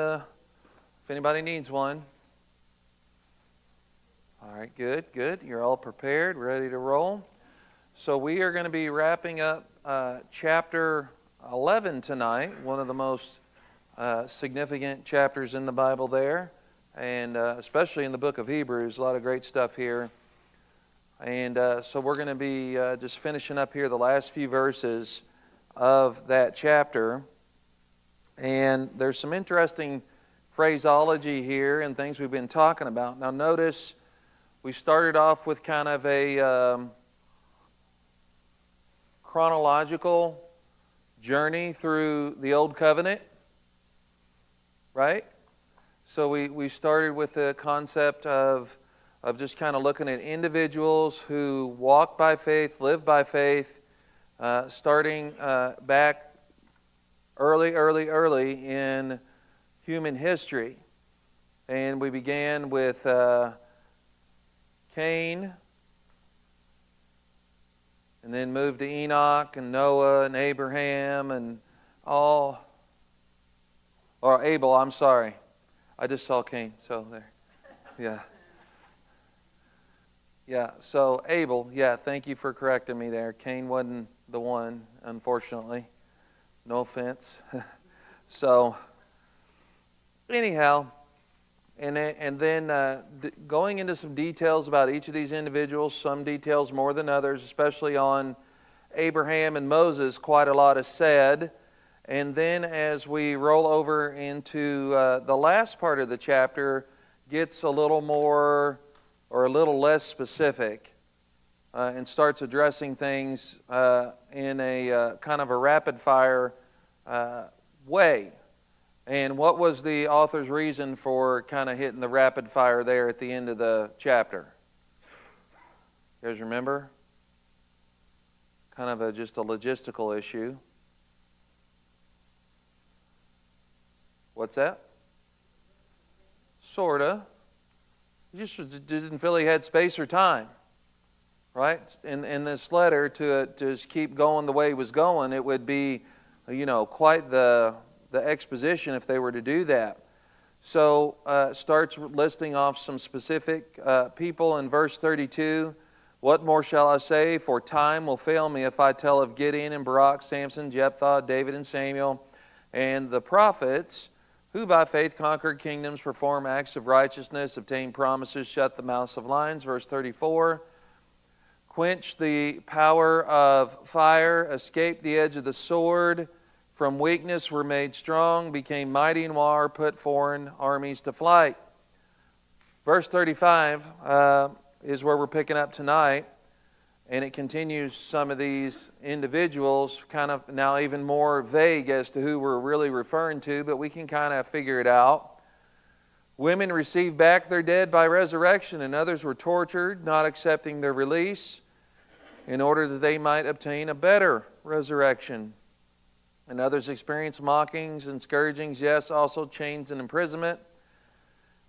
If anybody needs one. All right, good. You're all prepared, ready to roll. So we are going to be wrapping up chapter 11 tonight, one of the most significant chapters in the Bible there, and especially in the book of Hebrews. A lot of great stuff here. And so we're going to be just finishing up here the last few verses of that chapter. And there's some interesting phraseology here and things we've been talking about. Now notice we started off with kind of a chronological journey through the Old Covenant, right? So we started with the concept of just kind of looking at individuals who walk by faith, live by faith, starting back early in human history. And we began with Cain, and then moved to Enoch and Noah and Abraham and or Abel, I'm sorry. I just saw Cain, so there. Yeah, so Abel, thank you for correcting me there. Cain wasn't the one, unfortunately. No offense. So, anyhow, and then going into some details about each of these individuals, some details more than others, especially on Abraham and Moses, quite a lot is said. And then as we roll over into the last part of the chapter, gets a little more or a little less specific and starts addressing things in a kind of a rapid-fire way. And what was the author's reason for kind of hitting the rapid fire there at the end of the chapter? You guys remember? Kind of just a logistical issue. What's that? Sorta. You just didn't feel he had space or time. Right? In this letter, to just keep going the way he was going, it would be, quite the exposition if they were to do that. So starts listing off some specific people in verse 32. What more shall I say? For time will fail me if I tell of Gideon and Barak, Samson, Jephthah, David and Samuel, and the prophets, who by faith conquered kingdoms, performed acts of righteousness, obtained promises, shut the mouths of lions. Verse 34. Quenched the power of fire, escaped the edge of the sword, from weakness were made strong, became mighty in war, put foreign armies to flight. Verse 35 is where we're picking up tonight, and it continues some of these individuals, kind of now even more vague as to who we're really referring to, but we can kind of figure it out. Women received back their dead by resurrection, and others were tortured, not accepting their release, in order that they might obtain a better resurrection. And others experienced mockings and scourgings, yes, also chains and imprisonment.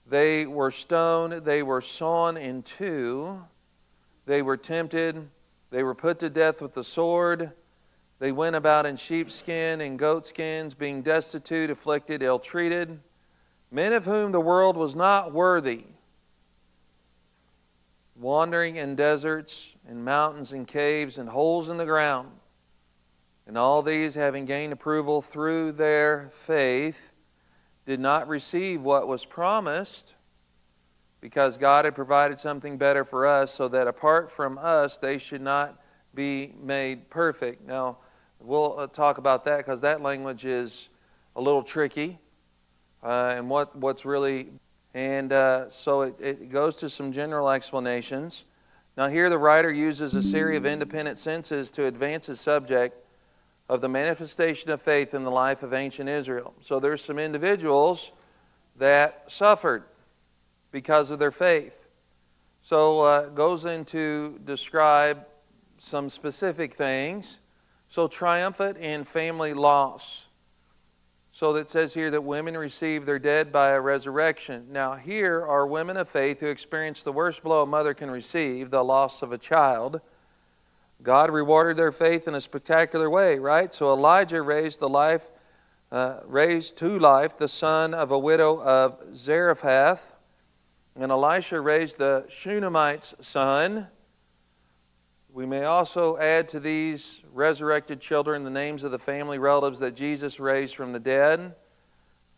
They were stoned, they were sawn in two, they were tempted, they were put to death with the sword. They went about in sheepskin and goatskins, being destitute, afflicted, ill-treated. Men of whom the world was not worthy, wandering in deserts and mountains and caves and holes in the ground. And all these, having gained approval through their faith, did not receive what was promised, because God had provided something better for us, so that apart from us they should not be made perfect. Now, we'll talk about that, because that language is a little tricky. And what's really... And so it goes to some general explanations. Now here the writer uses a series of independent senses to advance his subject of the manifestation of faith in the life of ancient Israel. So there's some individuals that suffered because of their faith. So it goes into describe some specific things. So triumphant in family loss. So that says here that women receive their dead by a resurrection. Now here are women of faith who experience the worst blow a mother can receive, the loss of a child. God rewarded their faith in a spectacular way, right? So Elijah raised the life raised to life the son of a widow of Zarephath. And Elisha raised the Shunammite's son. We may also add to these resurrected children the names of the family relatives that Jesus raised from the dead.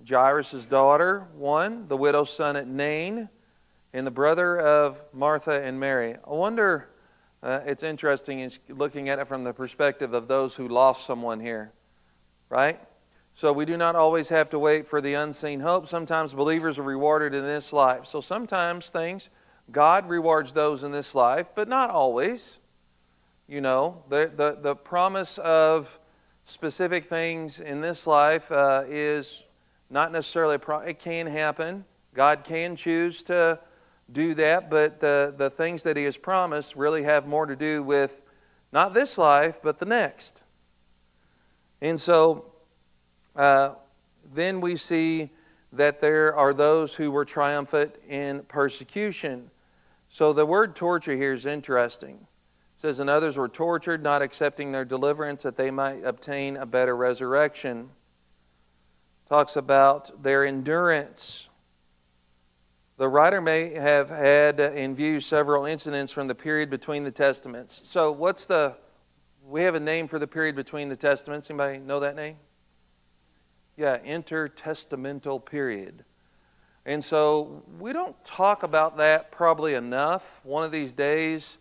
Jairus' daughter, one, the widow's son at Nain, and the brother of Martha and Mary. I wonder, it's interesting looking at it from the perspective of those who lost someone here, right? So we do not always have to wait for the unseen hope. Sometimes believers are rewarded in this life. So sometimes God rewards those in this life, but not always. You know, the promise of specific things in this life is not necessarily, it can happen. God can choose to do that, but the things that He has promised really have more to do with not this life, but the next. And so, then we see that there are those who were triumphant in persecution. So the word torture here is interesting. It says, and others were tortured, not accepting their deliverance, that they might obtain a better resurrection. Talks about their endurance. The writer may have had in view several incidents from the period between the Testaments. So we have a name for the period between the Testaments. Anybody know that name? Yeah, intertestamental period. And so we don't talk about that probably enough. One of these days,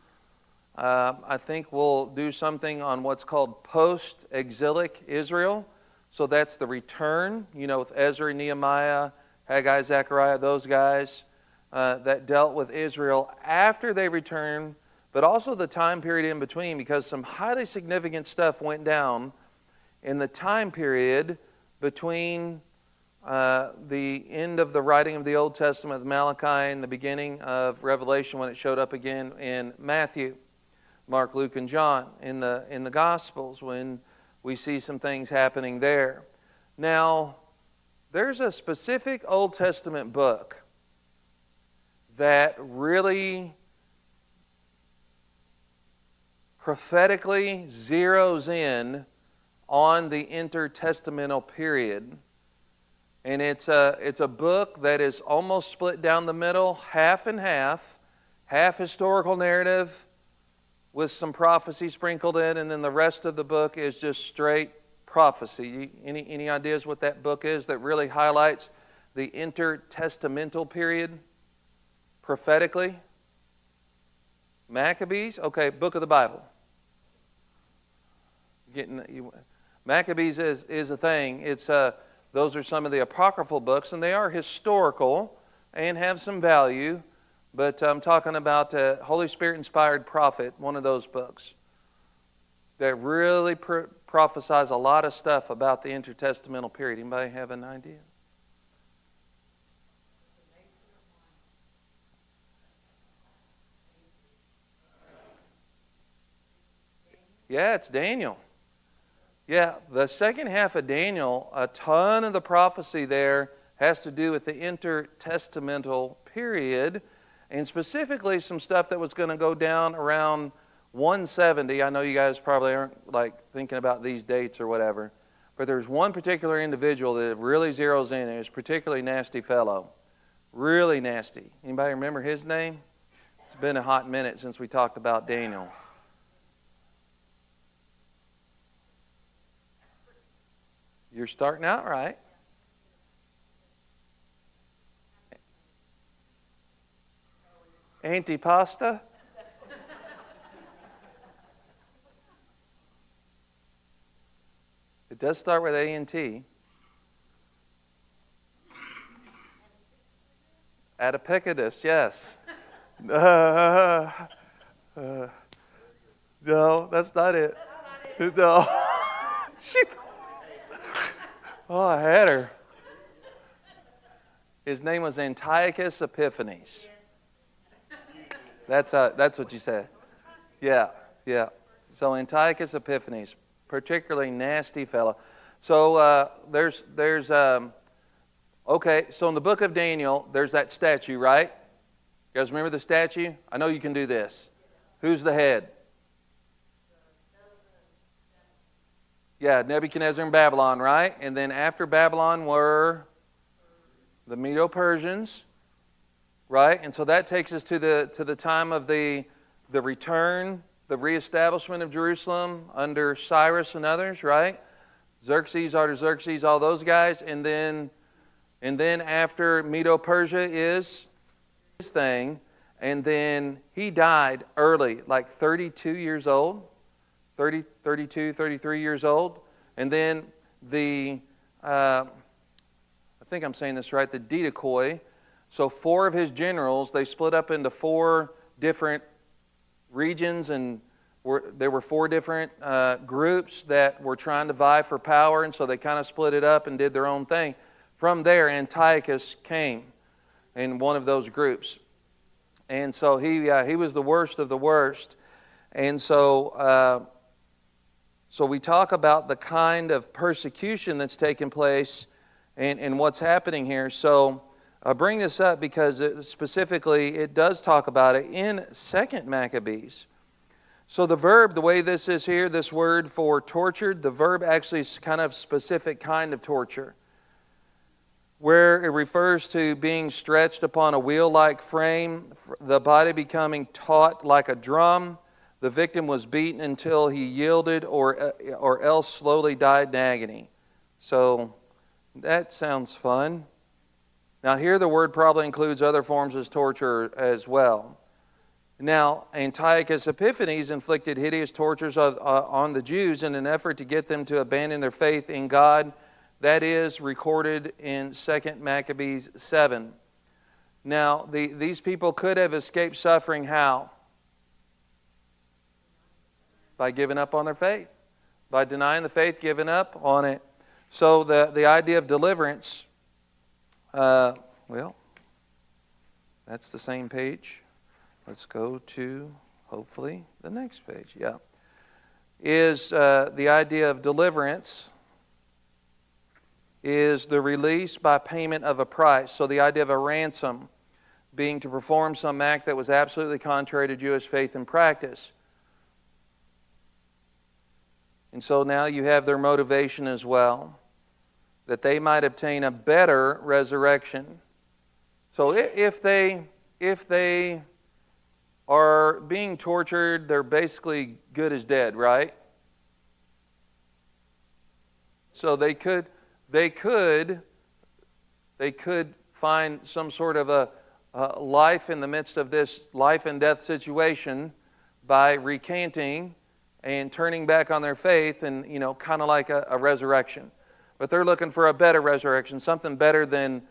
I think we'll do something on what's called post-exilic Israel. So that's the return, with Ezra, Nehemiah, Haggai, Zechariah, those guys that dealt with Israel after they returned, but also the time period in between, because some highly significant stuff went down in the time period between the end of the writing of the Old Testament of Malachi and the beginning of Revelation, when it showed up again in Matthew, Mark, Luke, and John in the Gospels, when we see some things happening there. Now, there's a specific Old Testament book that really prophetically zeroes in on the intertestamental period. And it's a book that is almost split down the middle, half and half historical narrative with some prophecy sprinkled in, and then the rest of the book is just straight prophecy. Any ideas what that book is that really highlights the intertestamental period prophetically? Maccabees? Okay, book of the Bible. Maccabees is a thing. It's those are some of the apocryphal books, and they are historical and have some value. But I'm talking about Holy Spirit-inspired prophet, one of those books that really prophesies a lot of stuff about the intertestamental period. Anybody have an idea? Yeah, it's Daniel. Yeah, the second half of Daniel, a ton of the prophecy there has to do with the intertestamental period, and specifically some stuff that was going to go down around 170. I know you guys probably aren't thinking about these dates or whatever, but there's one particular individual that really zeroes in, and is a particularly nasty fellow. Really nasty. Anybody remember his name? It's been a hot minute since we talked about Daniel. You're starting out right. Antipasta? It does start with A-N-T. Adipicus, yes. No, that's not it. No. Oh, I had her. His name was Antiochus Epiphanes. That's what you said. Yeah. So Antiochus Epiphanes, particularly nasty fellow. So okay, so in the book of Daniel, there's that statue, right? You guys remember the statue? I know you can do this. Who's the head? Yeah, Nebuchadnezzar and Babylon, right? And then after Babylon were the Medo-Persians, right? And so that takes us to the time of the return, the reestablishment of Jerusalem under Cyrus and others, right? Xerxes, Artaxerxes, all those guys. And then after Medo-Persia is his thing. And then he died early, like 32 years old. 32, 33 years old. And then I think I'm saying this right, the Didache. So 4 of his generals, they split up into 4 different regions, and there were 4 different groups that were trying to vie for power, and so they kind of split it up and did their own thing. From there, Antiochus came in one of those groups. And so he was the worst of the worst. And so we talk about the kind of persecution that's taken place and what's happening here. So I bring this up because specifically it does talk about it in 2 Maccabees. So the verb, the way this is here, this word for tortured, the verb actually is kind of specific kind of torture, where it refers to being stretched upon a wheel-like frame, the body becoming taut like a drum. The victim was beaten until he yielded or else slowly died in agony. So that sounds fun. Now here the word probably includes other forms of torture as well. Now Antiochus Epiphanes inflicted hideous tortures on the Jews in an effort to get them to abandon their faith in God. That is recorded in 2 Maccabees 7. Now these people could have escaped suffering how? By giving up on their faith. By denying the faith, giving up on it. So the idea of deliverance, well, that's the same page. Let's go to, hopefully, the next page. Yeah. Is the idea of deliverance is the release by payment of a price. So the idea of a ransom being to perform some act that was absolutely contrary to Jewish faith and practice. And so now you have their motivation as well, that they might obtain a better resurrection. So if they are being tortured, they're basically good as dead, right? So they could find some sort of a life in the midst of this life and death situation by recanting and turning back on their faith, and kind of like a resurrection. But they're looking for a better resurrection, something better than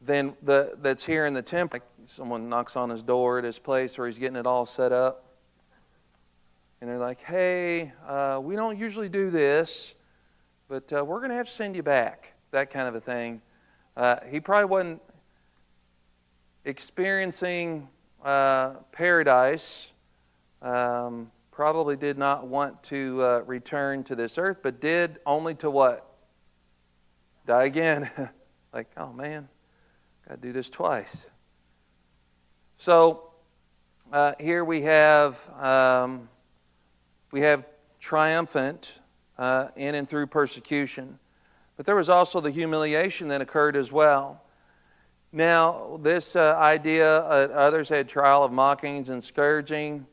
that's here in the temple. Like someone knocks on his door at his place, or he's getting it all set up, and they're like, "Hey, we don't usually do this, but we're going to have to send you back." That kind of a thing. He probably wasn't experiencing paradise. Probably did not want to return to this earth, but did only to what? Die again. Like, oh man, got to do this twice. So here we have triumphant in and through persecution, but there was also the humiliation that occurred as well. Now this idea, others had trial of mockings and scourging.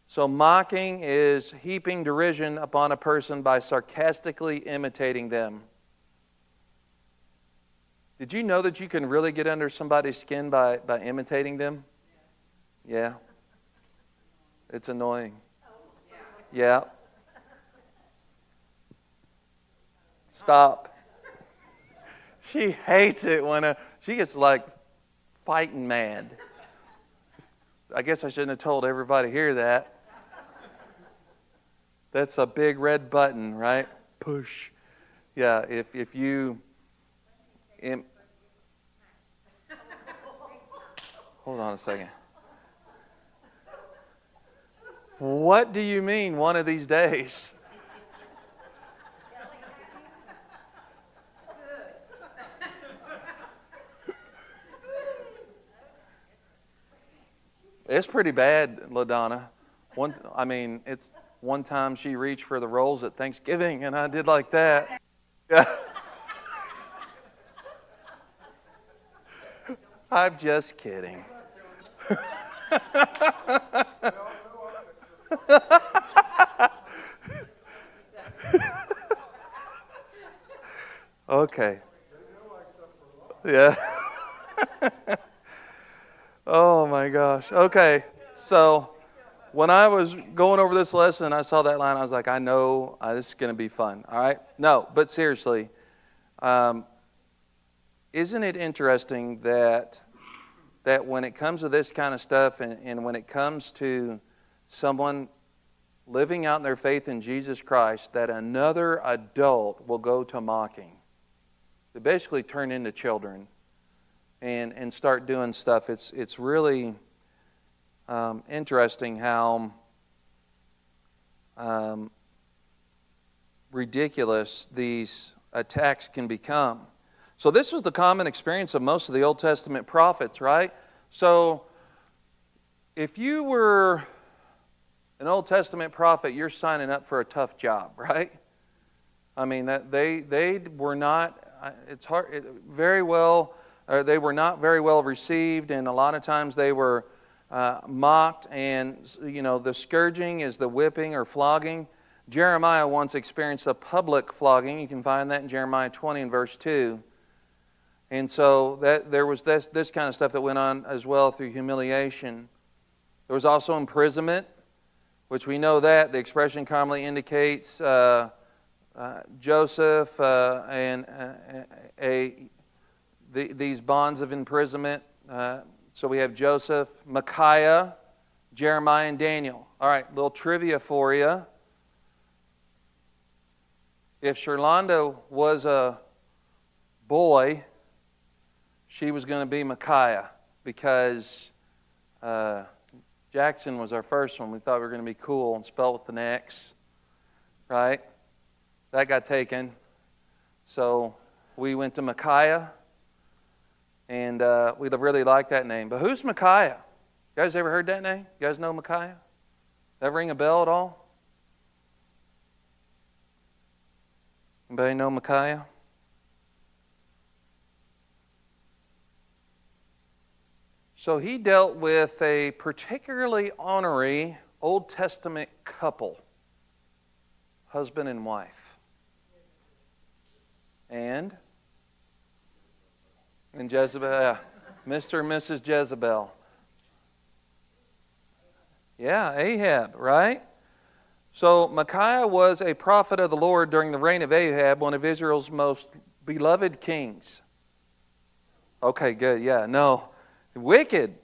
So mocking is heaping derision upon a person by sarcastically imitating them. Did you know that you can really get under somebody's skin by imitating them? Yeah. It's annoying. Yeah. Stop. She hates it when she gets like fighting mad. I guess I shouldn't have told everybody here that. That's a big red button, right? Push. Yeah, if you... Hold on a second. What do you mean one of these days? It's pretty bad, LaDonna. It's one time she reached for the rolls at Thanksgiving, and I did like that. Yeah. I'm just kidding. Okay. Yeah. Oh my gosh. Okay. So when I was going over this lesson, I saw that line. I was like, I know this is going to be fun. All right. No, but seriously, isn't it interesting that when it comes to this kind of stuff, and when it comes to someone living out their faith in Jesus Christ, that another adult will go to mocking? They basically turn into children and start doing stuff. It's really interesting how ridiculous these attacks can become. So this was the common experience of most of the Old Testament prophets, right? So if you were an Old Testament prophet, you're signing up for a tough job, right? I mean, that they were not. It's hard. Very well. They were not very well received, and a lot of times they were mocked. And the scourging is the whipping or flogging. Jeremiah once experienced a public flogging. You can find that in Jeremiah 20 and verse 2. And so there was this kind of stuff that went on as well through humiliation. There was also imprisonment, which we know that the expression commonly indicates Joseph and these bonds of imprisonment. So we have Joseph, Micaiah, Jeremiah, and Daniel. All right, little trivia for you. If Sherlonda was a boy, she was going to be Micaiah, because Jackson was our first one. We thought we were going to be cool and spelled with an X, right? That got taken. So we went to Micaiah, and we really liked that name. But who's Micaiah? You guys ever heard that name? You guys know Micaiah? That ring a bell at all? Anybody know Micaiah? So he dealt with a particularly ornery Old Testament couple, husband and wife. And Jezebel, Mr. and Mrs. Jezebel. Yeah, Ahab, right? So Micaiah was a prophet of the Lord during the reign of Ahab, one of Israel's most beloved kings. Okay, good. Yeah, no. Wicked.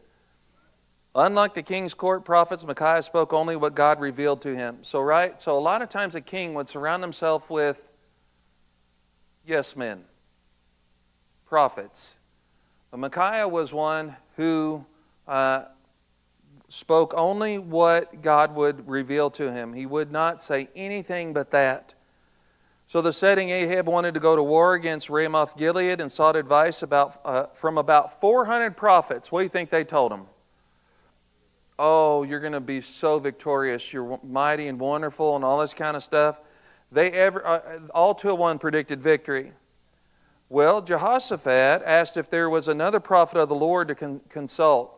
Unlike the king's court prophets, Micaiah spoke only what God revealed to him. So a lot of times a king would surround himself with yes men, prophets. But Micaiah was one who spoke only what God would reveal to him. He would not say anything but that. So the setting, Ahab wanted to go to war against Ramoth Gilead and sought advice from about 400 prophets. What do you think they told him? Oh, you're going to be so victorious. You're mighty and wonderful and all this kind of stuff. All 201 predicted victory. Well, Jehoshaphat asked if there was another prophet of the Lord to consult.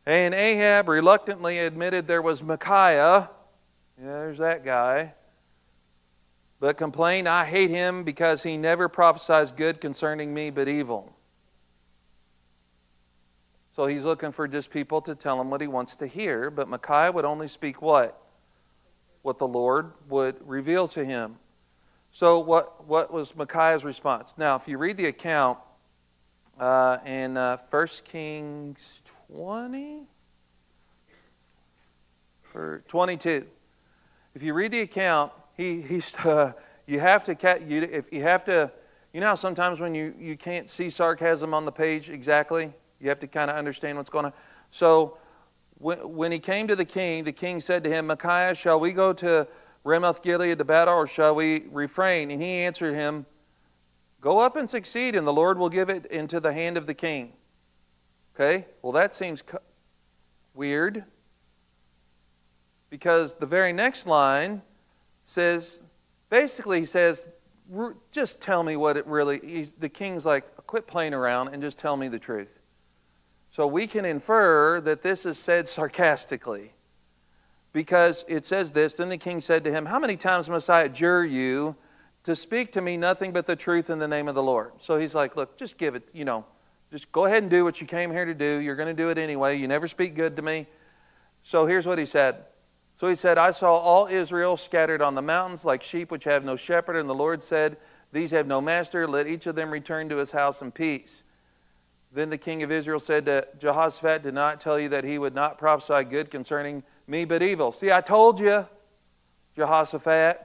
And Ahab reluctantly admitted there was Micaiah. Yeah, there's that guy. But complained, I hate him because he never prophesies good concerning me but evil. So he's looking for just people to tell him what he wants to hear. But Micaiah would only speak what? What the Lord would reveal to him. So what was Micaiah's response? Now, if you read the account in 1 Kings 20? Or 22. If you read the account, you have to, you know how sometimes when you can't see sarcasm on the page exactly, you have to kind of understand what's going on. So when he came to the king said to him, Micaiah, shall we go to Ramoth Gilead to battle, or shall we refrain? And he answered him, go up and succeed, and the Lord will give it into the hand of the king. Okay? Well, that seems weird. Because the very next line says, basically he says, just tell me what it really, the king's like, quit playing around and just tell me the truth. So we can infer that this is said sarcastically. Because it says this, then the king said to him, how many times must I adjure you to speak to me nothing but the truth in the name of the Lord? So he's like, look, just give it, just go ahead and do what you came here to do. You're going to do it anyway. You never speak good to me. So here's what he said. So he said, I saw all Israel scattered on the mountains like sheep which have no shepherd. And the Lord said, these have no master. Let each of them return to his house in peace. Then the king of Israel said to Jehoshaphat, did not tell you that he would not prophesy good concerning me but evil. See, I told you, Jehoshaphat.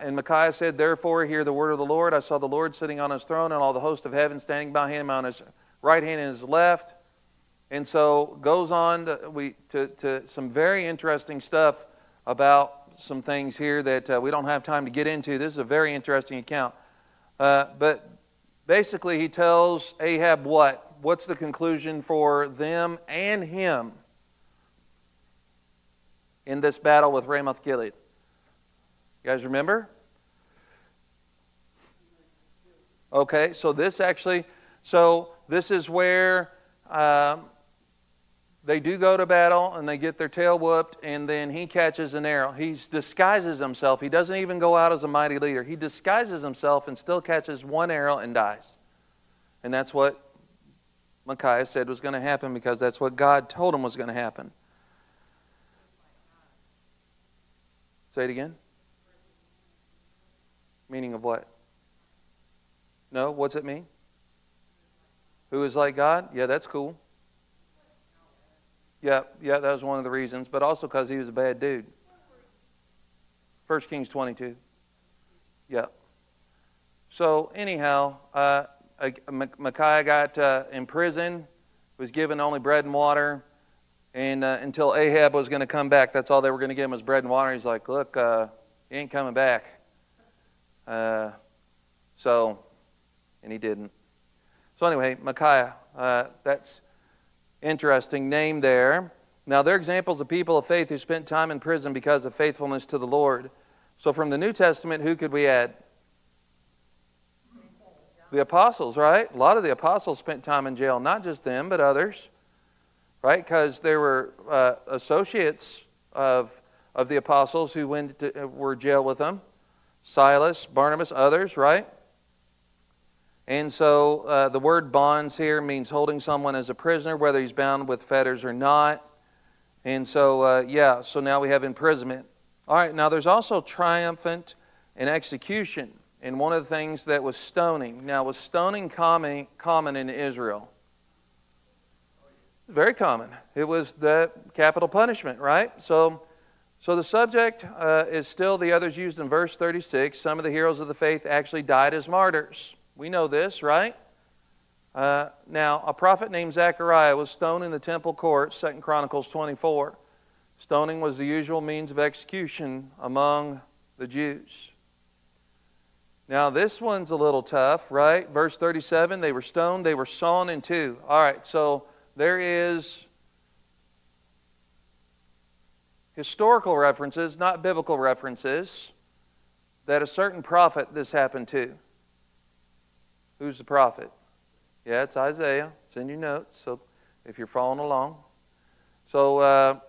And Micaiah said, therefore, hear the word of the Lord. I saw the Lord sitting on his throne and all the host of heaven standing by him on his right hand and his left. And so goes on to some very interesting stuff about some things here that we don't have time to get into. This is a very interesting account. But basically he tells Ahab what? What's the conclusion for them and him in this battle with Ramoth-Gilead? You guys remember? Okay, so this is where they do go to battle and they get their tail whooped, and then he catches an arrow. He disguises himself. He doesn't even go out as a mighty leader. He disguises himself and still catches one arrow and dies. And that's what Micaiah said was going to happen, because that's what God told him was going to happen. Say it again. Meaning of what? No, what's it mean? Who is like God? Yeah, that's cool. Yeah, that was one of the reasons, but also because he was a bad dude. 1 Kings 22. Yeah. So anyhow, Micaiah got in prison, was given only bread and water, and until Ahab was going to come back, that's all they were going to give him was bread and water. He's like, look, he ain't coming back. And he didn't. So anyway, Micaiah, that's interesting name there. Now, they're examples of people of faith who spent time in prison because of faithfulness to the Lord. So from the New Testament, who could we add? The apostles, right? A lot of the apostles spent time in jail. Not just them, but others. Right? Because there were associates of the apostles who were jailed with them. Silas, Barnabas, others, right? And so the word bonds here means holding someone as a prisoner, whether he's bound with fetters or not. And so, so now we have imprisonment. All right, now there's also triumphant and execution. And one of the things that was stoning. Now, was stoning common in Israel? Very common. It was the capital punishment, right? So the subject is still the others used in verse 36. Some of the heroes of the faith actually died as martyrs. We know this, right? Now, a prophet named Zechariah was stoned in the temple courts, 2 Chronicles 24. Stoning was the usual means of execution among the Jews. Now, this one's a little tough, right? Verse 37, they were stoned, they were sawn in two. All right, so there is historical references, not biblical references, that a certain prophet this happened to. Who's the prophet? Yeah, it's Isaiah. It's in your notes, so if you're following along. So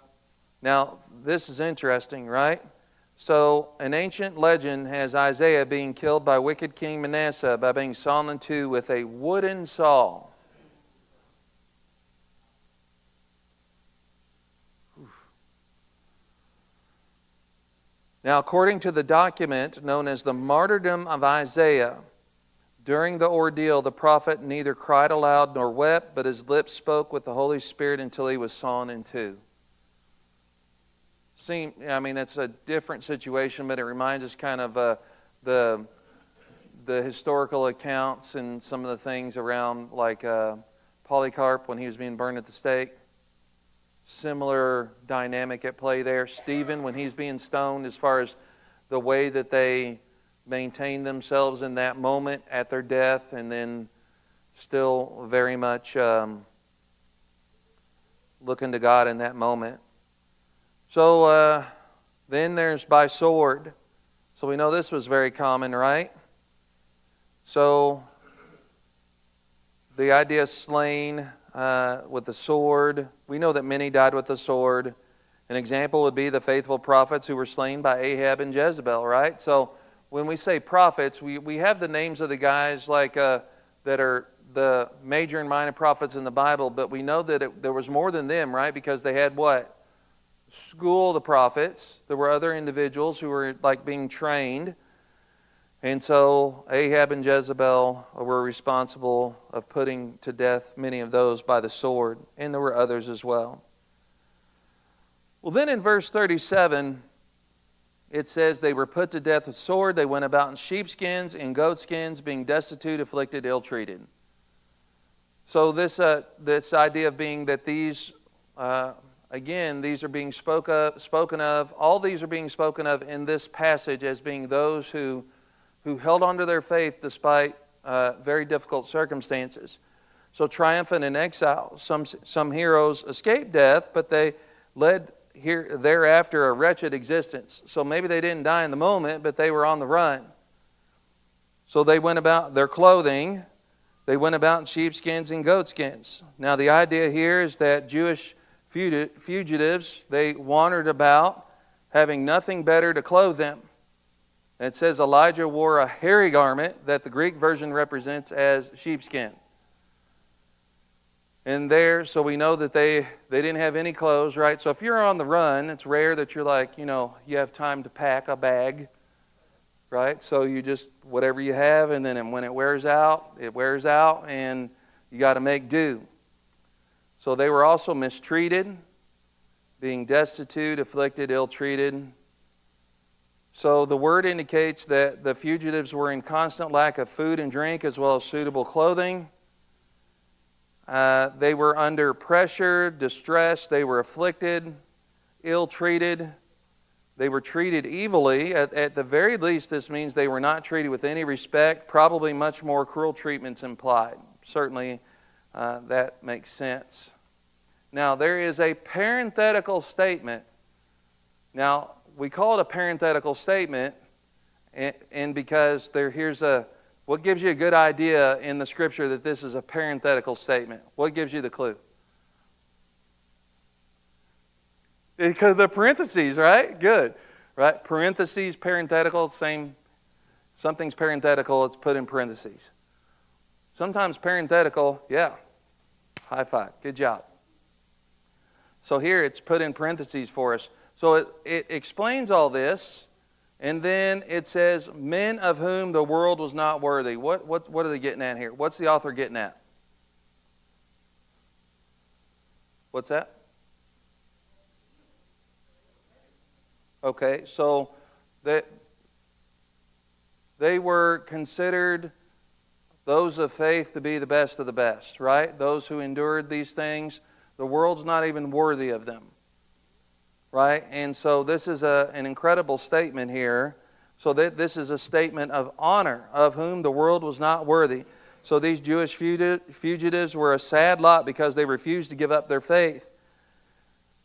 now this is interesting, right? So an ancient legend has Isaiah being killed by wicked King Manasseh by being sawn in two with a wooden saw. Now, according to the document known as the Martyrdom of Isaiah, during the ordeal, the prophet neither cried aloud nor wept, but his lips spoke with the Holy Spirit until he was sawn in two. That's a different situation, but it reminds us kind of the historical accounts and some of the things around, like Polycarp when he was being burned at the stake. Similar dynamic at play there. Stephen, when he's being stoned, as far as the way that they maintain themselves in that moment at their death, and then still very much looking to God in that moment. So then there's by sword. So we know this was very common, right? So the idea of slain with the sword. We know that many died with the sword. An example would be the faithful prophets who were slain by Ahab and Jezebel, right? So when we say prophets, we have the names of the guys like that are the major and minor prophets in the Bible, but we know that there was more than them, right? Because they had what? School of the prophets. There were other individuals who were like being trained. And so Ahab and Jezebel were responsible of putting to death many of those by the sword. And there were others as well. Well, then in verse 37, it says they were put to death with sword. They went about in sheepskins and goatskins, being destitute, afflicted, ill-treated. So this idea of being that these, again, these are being spoken of. All these are being spoken of in this passage as being those who held on to their faith despite very difficult circumstances. So triumphant in exile. Some heroes escaped death, but they led thereafter a wretched existence. So maybe they didn't die in the moment, but they were on the run. So they went about their clothing. They went about in sheepskins and goatskins. Now the idea here is that Jewish fugitives, they wandered about having nothing better to clothe them. And it says Elijah wore a hairy garment that the Greek version represents as sheepskin. And there, so we know that they didn't have any clothes, right? So if you're on the run, it's rare that you're like, you have time to pack a bag, right? So you just, whatever you have, and then when it wears out, and you got to make do. So they were also mistreated, being destitute, afflicted, ill-treated. So the word indicates that the fugitives were in constant lack of food and drink as well as suitable clothing. They were under pressure, distress. They were afflicted, ill-treated. They were treated evilly. At the very least, this means they were not treated with any respect. Probably much more cruel treatments implied. Certainly, that makes sense. Now, there is a parenthetical statement. Now, we call it a parenthetical statement, and because what gives you a good idea in the Scripture that this is a parenthetical statement? What gives you the clue? Because the parentheses, right? Good. Right? Parentheses, parenthetical, same. Something's parenthetical, it's put in parentheses. Sometimes parenthetical, yeah. High five. Good job. So here it's put in parentheses for us. So it explains all this. And then it says, men of whom the world was not worthy. What are they getting at here? What's the author getting at? What's that? Okay, so that they were considered those of faith to be the best of the best, right? Those who endured these things, the world's not even worthy of them. Right? And so this is an incredible statement here. So that this is a statement of honor, of whom the world was not worthy. So these Jewish fugitives were a sad lot because they refused to give up their faith.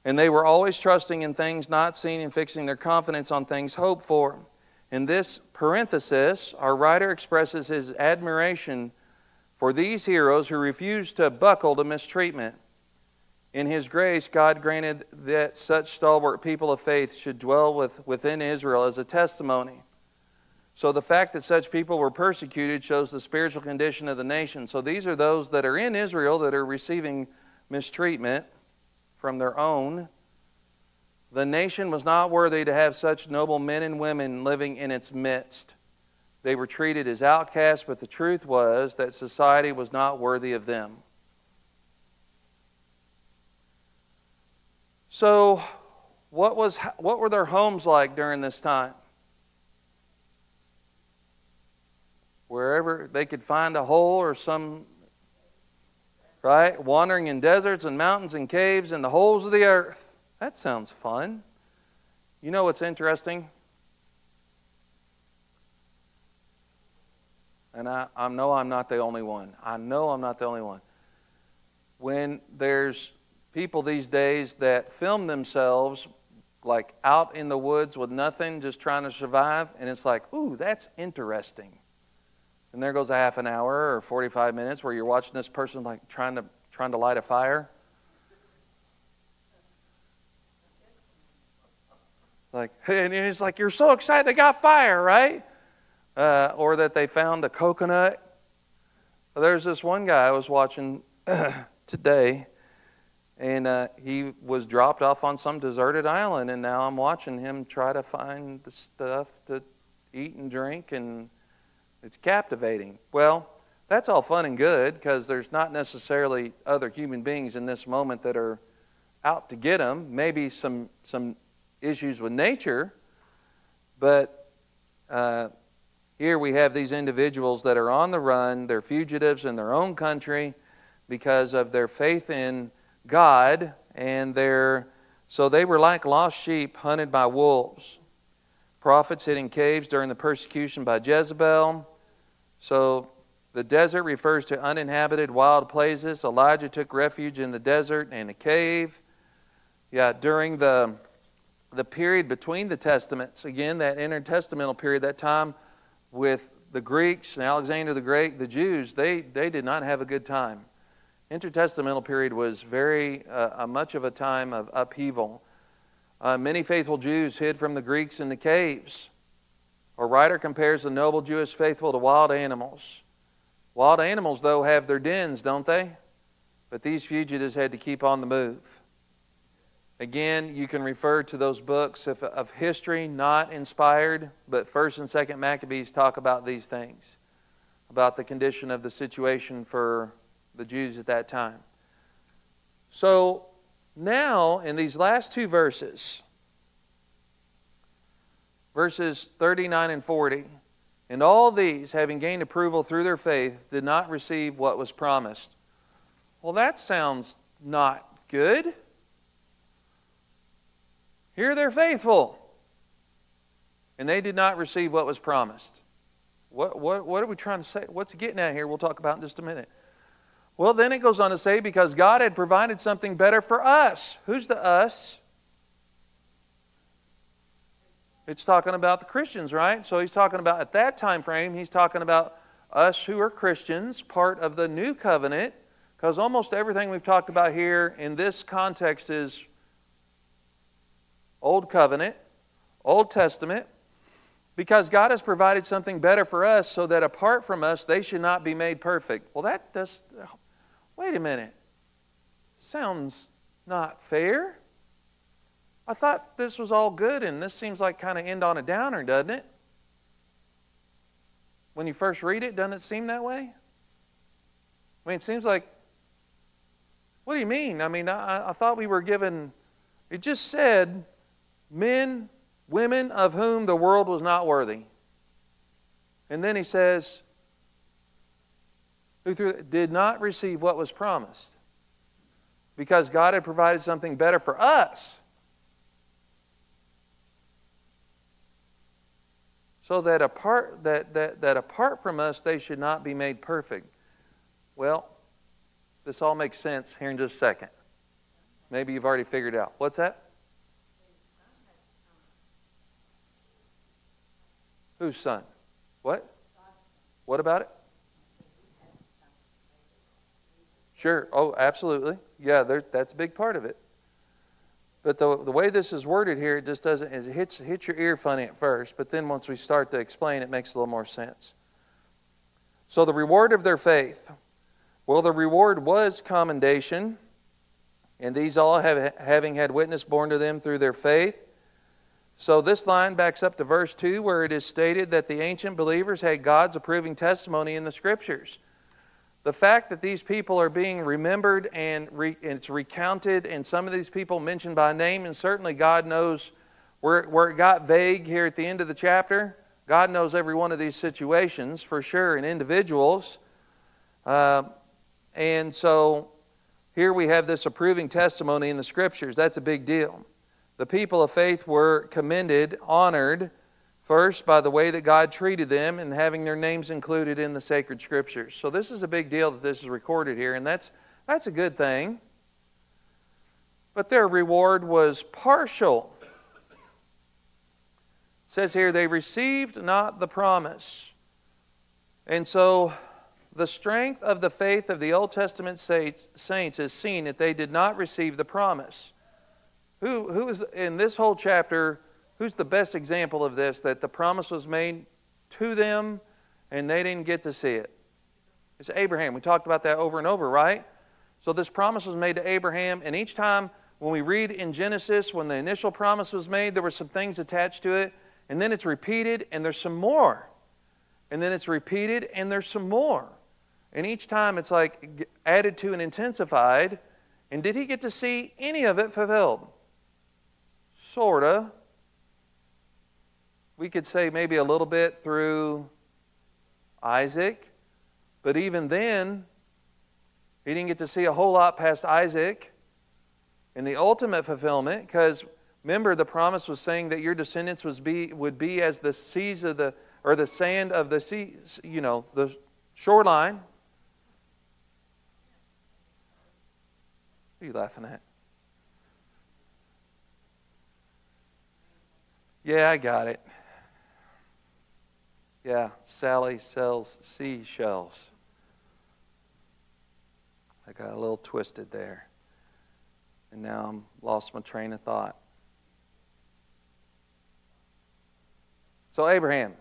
And they were always trusting in things not seen and fixing their confidence on things hoped for. In this parenthesis, our writer expresses his admiration for these heroes who refused to buckle to mistreatment. In His grace, God granted that such stalwart people of faith should dwell within Israel as a testimony. So the fact that such people were persecuted shows the spiritual condition of the nation. So these are those that are in Israel that are receiving mistreatment from their own. The nation was not worthy to have such noble men and women living in its midst. They were treated as outcasts, but the truth was that society was not worthy of them. So, what were their homes like during this time? Wherever they could find a hole or some, right? Wandering in deserts and mountains and caves and the holes of the earth. That sounds fun. You know what's interesting? And I know I'm not the only one. I know I'm not the only one. When there's people these days that film themselves like out in the woods with nothing, just trying to survive. And it's like, ooh, that's interesting. And there goes a half an hour or 45 minutes where you're watching this person like trying to light a fire. Like, and it's like, you're so excited they got fire, right? Or that they found a coconut. There's this one guy I was watching today, and he was dropped off on some deserted island, and now I'm watching him try to find the stuff to eat and drink, and it's captivating. Well, that's all fun and good because there's not necessarily other human beings in this moment that are out to get him. Maybe some issues with nature, but here we have these individuals that are on the run. They're fugitives in their own country because of their faith in God, and so they were like lost sheep hunted by wolves. Prophets hid in caves during the persecution by Jezebel. So the desert refers to uninhabited wild places. Elijah took refuge in the desert and a cave. Yeah, during the period between the testaments, again, that intertestamental period, that time with the Greeks and Alexander the Great, the Jews, they did not have a good time. Intertestamental period was very much of a time of upheaval. Many faithful Jews hid from the Greeks in the caves. A writer compares the noble Jewish faithful to wild animals. Wild animals, though, have their dens, don't they? But these fugitives had to keep on the move. Again, you can refer to those books of history, not inspired, but 1st and 2nd Maccabees talk about these things, about the condition of the situation for the Jews at that time. So now, in these last two verses 39 and 40, and all these, having gained approval through their faith, did not receive what was promised. Well, that sounds not good. Here they're faithful, and they did not receive what was promised. What are we trying to say? What's it getting at here? We'll talk about in just a minute. Well, then it goes on to say, because God had provided something better for us. Who's the us? It's talking about the Christians, right? So he's talking about, at that time frame, he's talking about us who are Christians, part of the new covenant, because almost everything we've talked about here in this context is Old Covenant, Old Testament, because God has provided something better for us so that apart from us, they should not be made perfect. Well, that does, wait a minute. Sounds not fair. I thought this was all good, and this seems like kind of end on a downer, doesn't it? When you first read it, doesn't it seem that way? I mean, it seems like, what do you mean? I mean, I thought we were given, it just said, men, women of whom the world was not worthy. And then he says, who did not receive what was promised. Because God had provided something better for us. So that apart from us, they should not be made perfect. Well, this all makes sense here in just a second. Maybe you've already figured it out. What's that? Whose son? What? What about it? Sure. Oh, absolutely. Yeah, that's a big part of it. But the way this is worded here, it just doesn't, it hits your ear funny at first, but then once we start to explain, it makes a little more sense. So the reward of their faith. Well, the reward was commendation, and these all having had witness borne to them through their faith. So this line backs up to verse 2, where it is stated that the ancient believers had God's approving testimony in the Scriptures. The fact that these people are being remembered and it's recounted, and some of these people mentioned by name, and certainly God knows where it got vague here at the end of the chapter. God knows every one of these situations for sure, and individuals. And so here we have this approving testimony in the Scriptures. That's a big deal. The people of faith were commended, honored, first by the way that God treated them and having their names included in the sacred Scriptures. So this is a big deal that this is recorded here, and that's a good thing. But their reward was partial. says here, they received not the promise. And so the strength of the faith of the Old Testament saints is seen that they did not receive the promise. Who is, in this whole chapter, who's the best example of this, that the promise was made to them and they didn't get to see it? It's Abraham. We talked about that over and over, right? So this promise was made to Abraham, and each time when we read in Genesis, when the initial promise was made, there were some things attached to it, and then it's repeated, and there's some more. And then it's repeated, and there's some more. And each time it's like added to and intensified. And did he get to see any of it fulfilled? Sorta. We could say maybe a little bit through Isaac, but even then, he didn't get to see a whole lot past Isaac. And the ultimate fulfillment, because remember the promise was saying that your descendants would be as the seas of the sand of the sea, the shoreline. What are you laughing at? Yeah, I got it. Yeah, Sally sells seashells. I got a little twisted there. And now I'm lost my train of thought. So Abraham,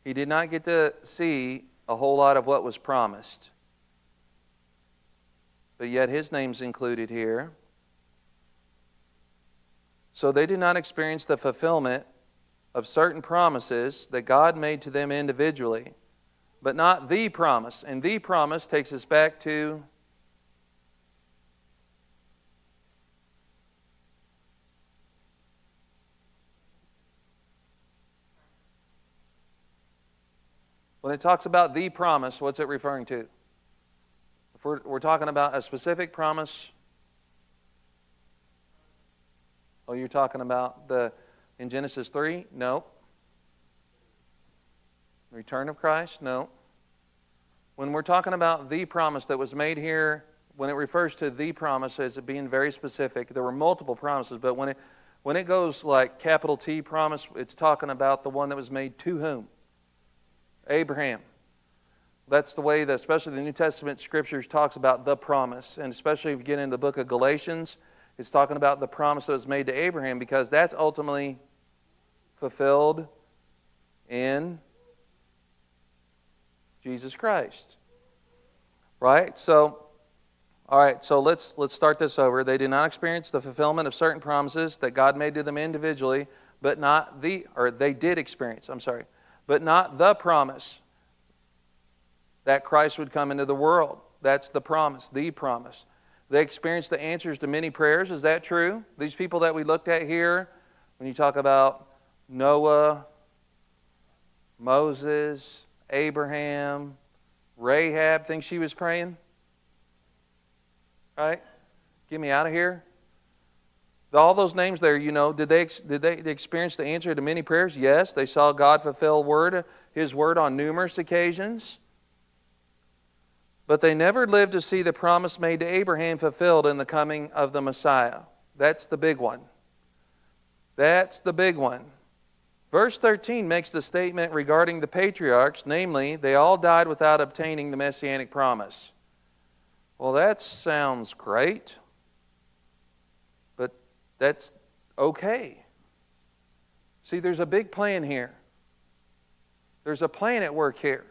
he did not get to see a whole lot of what was promised. But yet his name's included here. So they did not experience the fulfillment of certain promises that God made to them individually, but not the promise. And the promise takes us back to when it talks about the promise, what's it referring to? If we're talking about a specific promise, oh, you're talking about in Genesis 3? No. The return of Christ? No. When we're talking about the promise that was made here, when it refers to the promise as it being very specific, there were multiple promises, but when it goes like capital T promise, it's talking about the one that was made to whom? Abraham. That's the way that especially the New Testament Scriptures talks about the promise. And especially if you get into the book of Galatians, it's talking about the promise that was made to Abraham, because that's ultimately fulfilled in Jesus Christ. Right? So, all right, so let's start this over. They did not experience the fulfillment of certain promises that God made to them individually, but not they did experience, but not the promise that Christ would come into the world. That's the promise, the promise. They experienced the answers to many prayers. Is that true? These people that we looked at here, when you talk about Noah, Moses, Abraham, Rahab, think she was praying? Right? Get me out of here. All those names there, did they experience the answer to many prayers? Yes, they saw God fulfill His word on numerous occasions. But they never lived to see the promise made to Abraham fulfilled in the coming of the Messiah. That's the big one. That's the big one. Verse 13 makes the statement regarding the patriarchs, namely, they all died without obtaining the messianic promise. Well, that sounds great, but that's okay. See, there's a big plan here. There's a plan at work here.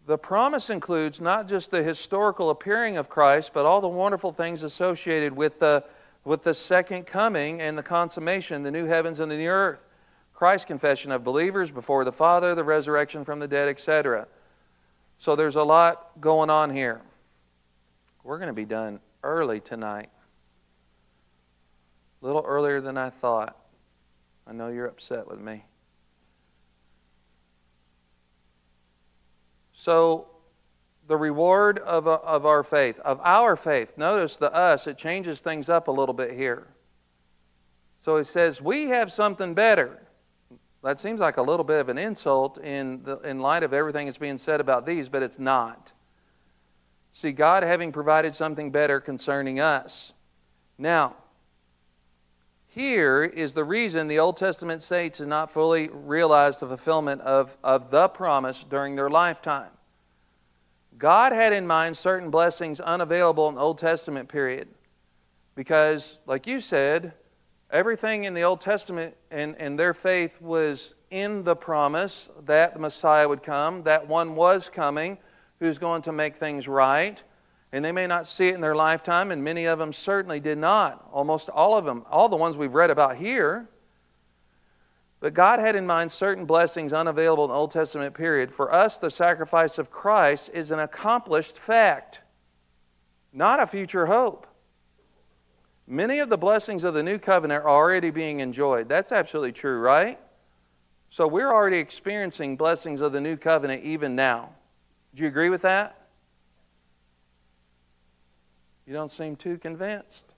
The promise includes not just the historical appearing of Christ, but all the wonderful things associated with the second coming and the consummation, the new heavens and the new earth. Christ's confession of believers before the Father, the resurrection from the dead, etc. So there's a lot going on here. We're going to be done early tonight. A little earlier than I thought. I know you're upset with me. So, the reward of our faith, notice the us, it changes things up a little bit here. So it says, we have something better. That seems like a little bit of an insult in light of everything that's being said about these, but it's not. See, God having provided something better concerning us. Now, here is the reason the Old Testament saints did not fully realize the fulfillment of the promise during their lifetime. God had in mind certain blessings unavailable in the Old Testament period. Because, like you said, everything in the Old Testament and their faith was in the promise that the Messiah would come, that one was coming who's going to make things right. And they may not see it in their lifetime, and many of them certainly did not. Almost all of them, all the ones we've read about here. But God had in mind certain blessings unavailable in the Old Testament period. For us, the sacrifice of Christ is an accomplished fact, not a future hope. Many of the blessings of the new covenant are already being enjoyed. That's absolutely true, right? So we're already experiencing blessings of the new covenant even now. Do you agree with that? You don't seem too convinced.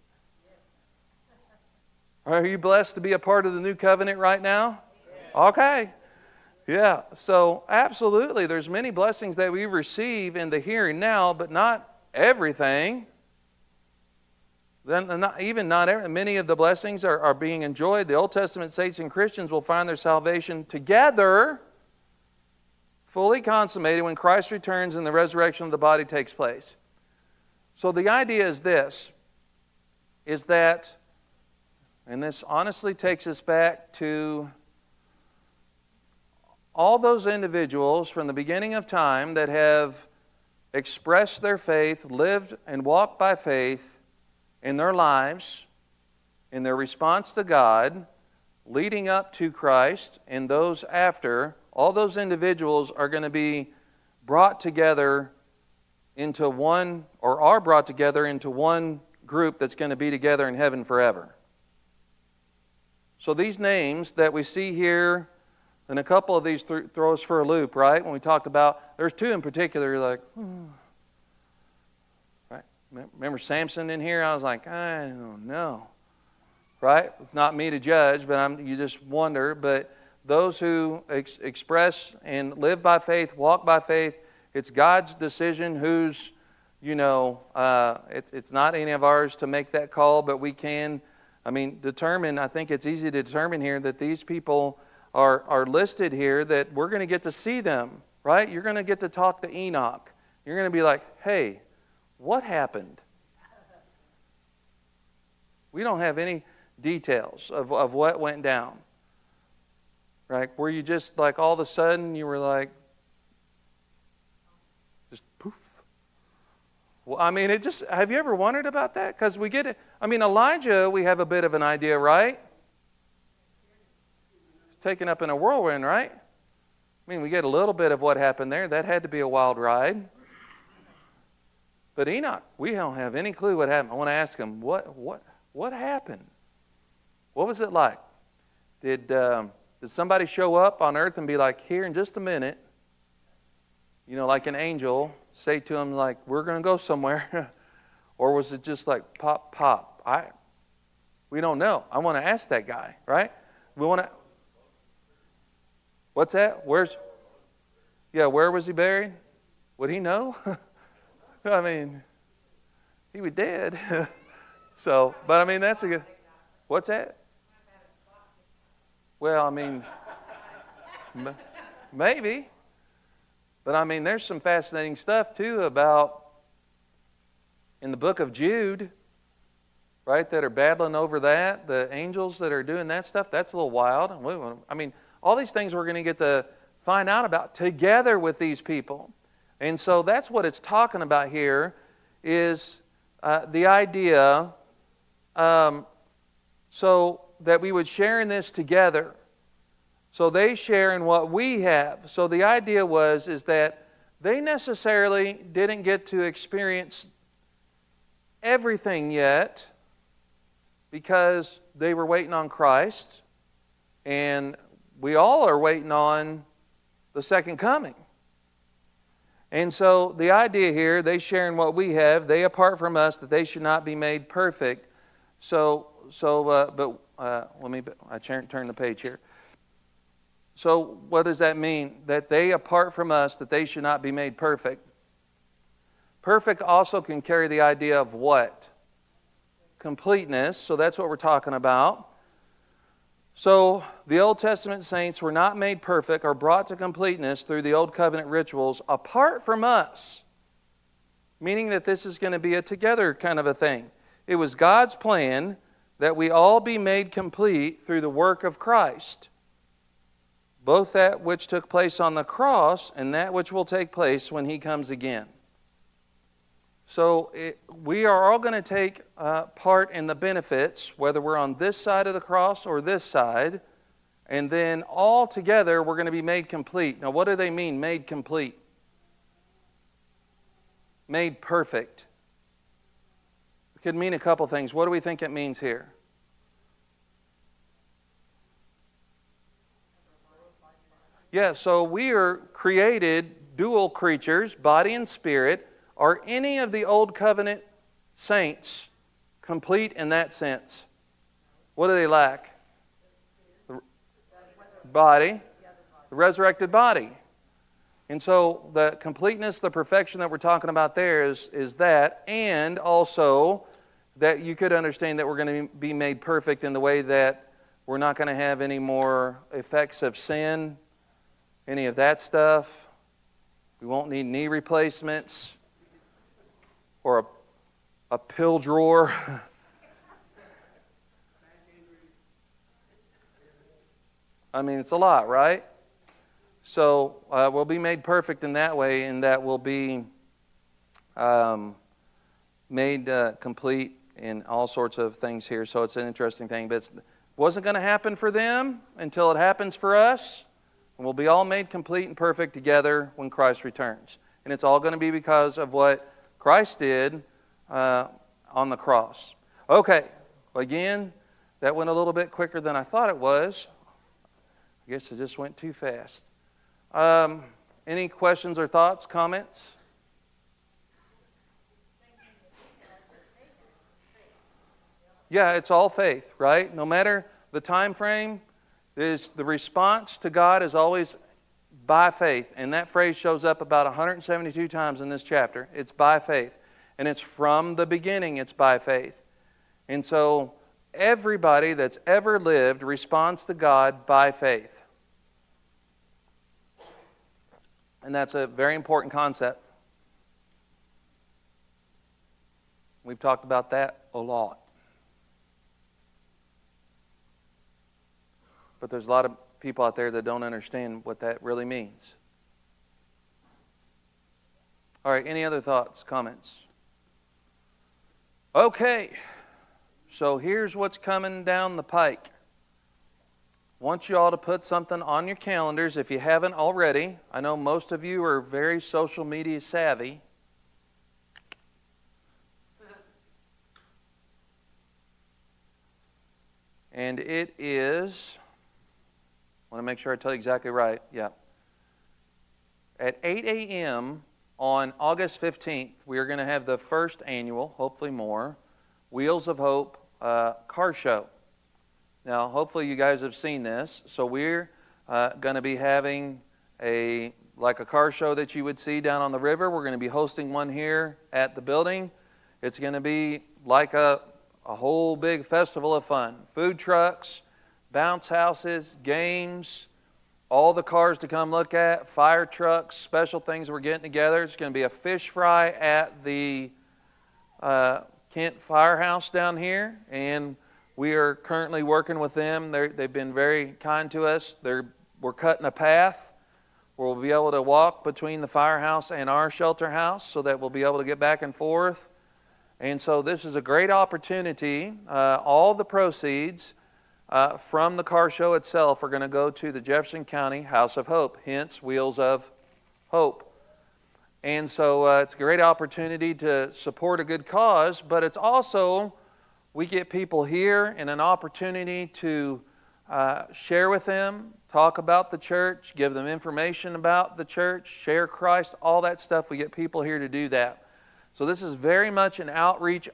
Are you blessed to be a part of the new covenant right now? Okay. Yeah. So absolutely, there's many blessings that we receive in the here and now, but not everything. Many of the blessings are being enjoyed. The Old Testament saints and Christians will find their salvation together, fully consummated when Christ returns and the resurrection of the body takes place. So the idea is this, is that, and this honestly takes us back to all those individuals from the beginning of time that have expressed their faith, lived and walked by faith in their lives, in their response to God, leading up to Christ, and those after. All those individuals are going to be brought together into one, or are brought together into one group that's going to be together in heaven forever. So these names that we see here, and a couple of these throw us for a loop, right? When we talked about, there's two in particular, you're like, right? Remember Samson in here? I was like, I don't know, right? It's not me to judge, but you just wonder. But those who express and live by faith, walk by faith, it's God's decision who's, it's not any of ours to make that call, but we can, determine. I think it's easy to determine here that these people are listed here, that we're going to get to see them, right? You're going to get to talk to Enoch. You're going to be like, hey, what happened? We don't have any details of what went down. Right? Were you just like all of a sudden you were like, just poof? Well, have you ever wondered about that? Because we get it. Elijah, we have a bit of an idea, right? Taken up in a whirlwind, right? We get a little bit of what happened there. That had to be a wild ride. But Enoch, we don't have any clue what happened. I want to ask him, what happened? What was it like? Did somebody show up on earth and be like, here in just a minute, like an angel, say to him like, we're going to go somewhere? Or was it just like pop, pop? We don't know. I want to ask that guy, right? We want to. What's that? Where was he buried? Would he know? He was dead. So, but that's a good. What's that? Well, maybe. But there's some fascinating stuff too about in the book of Jude, right, that are battling over that. The angels that are doing that stuff, that's a little wild. All these things we're going to get to find out about together with these people. And so that's what it's talking about here, is the idea so that we would share in this together. So they share in what we have. So the idea is that they necessarily didn't get to experience everything yet because they were waiting on Christ. And we all are waiting on the second coming. And so the idea here, they share in what we have, they apart from us, that they should not be made perfect. Let me turn the page here. So what does that mean? That they apart from us, that they should not be made perfect. Perfect also can carry the idea of what? Completeness. So that's what we're talking about. So the Old Testament saints were not made perfect or brought to completeness through the Old Covenant rituals apart from us, meaning that this is going to be a together kind of a thing. It was God's plan that we all be made complete through the work of Christ, both that which took place on the cross and that which will take place when He comes again. So we are all going to take part in the benefits, whether we're on this side of the cross or this side, and then all together we're going to be made complete. Now, what do they mean, made complete? Made perfect. It could mean a couple things. What do we think it means here? Yeah, so we are created dual creatures, body and spirit. Are any of the Old Covenant saints complete in that sense? What do they lack? The body, the resurrected body. And so the completeness, the perfection that we're talking about there is that, and also that you could understand that we're going to be made perfect in the way that we're not going to have any more effects of sin, any of that stuff. We won't need knee replacements or a pill drawer. I mean, it's a lot, right? So we'll be made perfect in that way, and that will be made complete in all sorts of things here. So it's an interesting thing. But it wasn't going to happen for them until it happens for us. And we'll be all made complete and perfect together when Christ returns. And it's all going to be because of what Christ did on the cross. Okay, again, that went a little bit quicker than I thought it was. I guess it just went too fast. Any questions or thoughts, comments? Yeah, it's all faith, right? No matter the time frame, the response to God is always by faith. And that phrase shows up about 172 times in this chapter. It's by faith. And it's from the beginning, it's by faith. And so everybody that's ever lived responds to God by faith. And that's a very important concept. We've talked about that a lot. But there's a lot of people out there that don't understand what that really means. All right, any other thoughts, comments? Okay, so here's what's coming down the pike. I want you all to put something on your calendars if you haven't already. I know most of you are very social media savvy. And it is, I want to make sure I tell you exactly right. Yeah. At 8 a.m. on August 15th, we are going to have the first annual, hopefully more, Wheels of Hope car show. Now, hopefully you guys have seen this. So we're going to be having like a car show that you would see down on the river. We're going to be hosting one here at the building. It's going to be like a whole big festival of fun. Food trucks, bounce houses, games, all the cars to come look at, fire trucks, special things we're getting together. It's going to be a fish fry at the Kent Firehouse down here, and we are currently working with them. They've been very kind to us. We're cutting a path where we'll be able to walk between the firehouse and our shelter house so that we'll be able to get back and forth. And so this is a great opportunity. All the proceeds from the car show itself are going to go to the Jefferson County House of Hope, hence Wheels of Hope. And so it's a great opportunity to support a good cause, but it's also, we get people here and an opportunity to share with them, talk about the church, give them information about the church, share Christ, all that stuff. We get people here to do that. So this is very much an outreach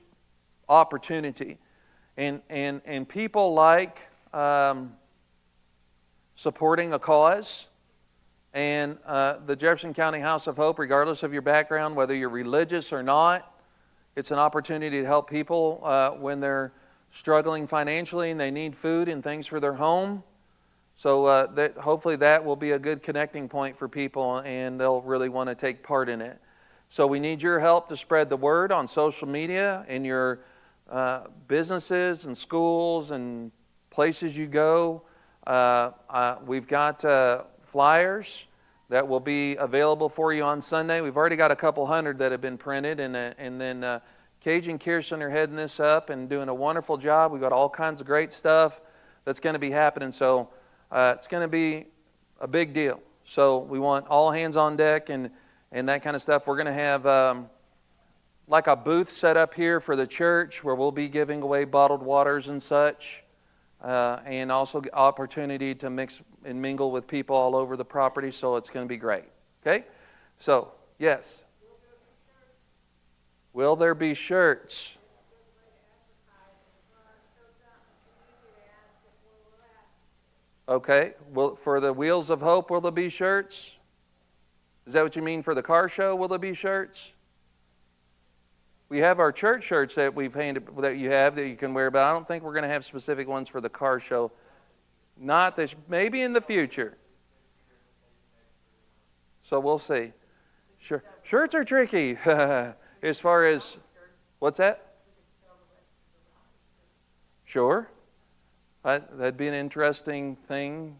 opportunity. And people like supporting a cause. And the Jefferson County House of Hope, regardless of your background, whether you're religious or not, it's an opportunity to help people when they're struggling financially and they need food and things for their home. So hopefully that will be a good connecting point for people and they'll really want to take part in it. So we need your help to spread the word on social media, in your businesses and schools and places you go. We've got flyers that will be available for you on Sunday. We've already got a couple hundred that have been printed, and then Cage and Kirsten are heading this up and doing a wonderful job. We've got all kinds of great stuff that's going to be happening, so it's going to be a big deal. So we want all hands on deck and that kind of stuff. We're going to have like a booth set up here for the church where we'll be giving away bottled waters and such, and also opportunity to mix and mingle with people all over the property, so it's going to be great. Okay? So, yes. Will there be shirts? Okay. For the Wheels of Hope, will there be shirts? Is that what you mean for the car show? Will there be shirts? We have our church shirts that we've handed, that you have that you can wear, but I don't think we're going to have specific ones for the car show. Not this, maybe in the future. So we'll see. Sure. Shirts are tricky as far as, what's that? Sure. That'd be an interesting thing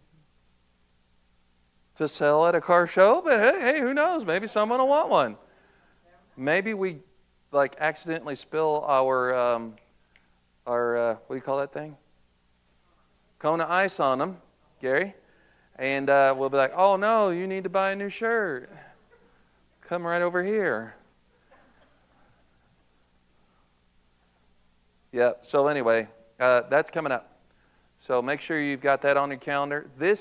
to sell at a car show, but hey, who knows? Maybe someone will want one. Maybe we accidentally spill our what do you call that thing? Cone of ice on them, Gary. And we'll be like, oh no, you need to buy a new shirt. Come right over here. Yeah, so anyway, that's coming up. So make sure you've got that on your calendar. This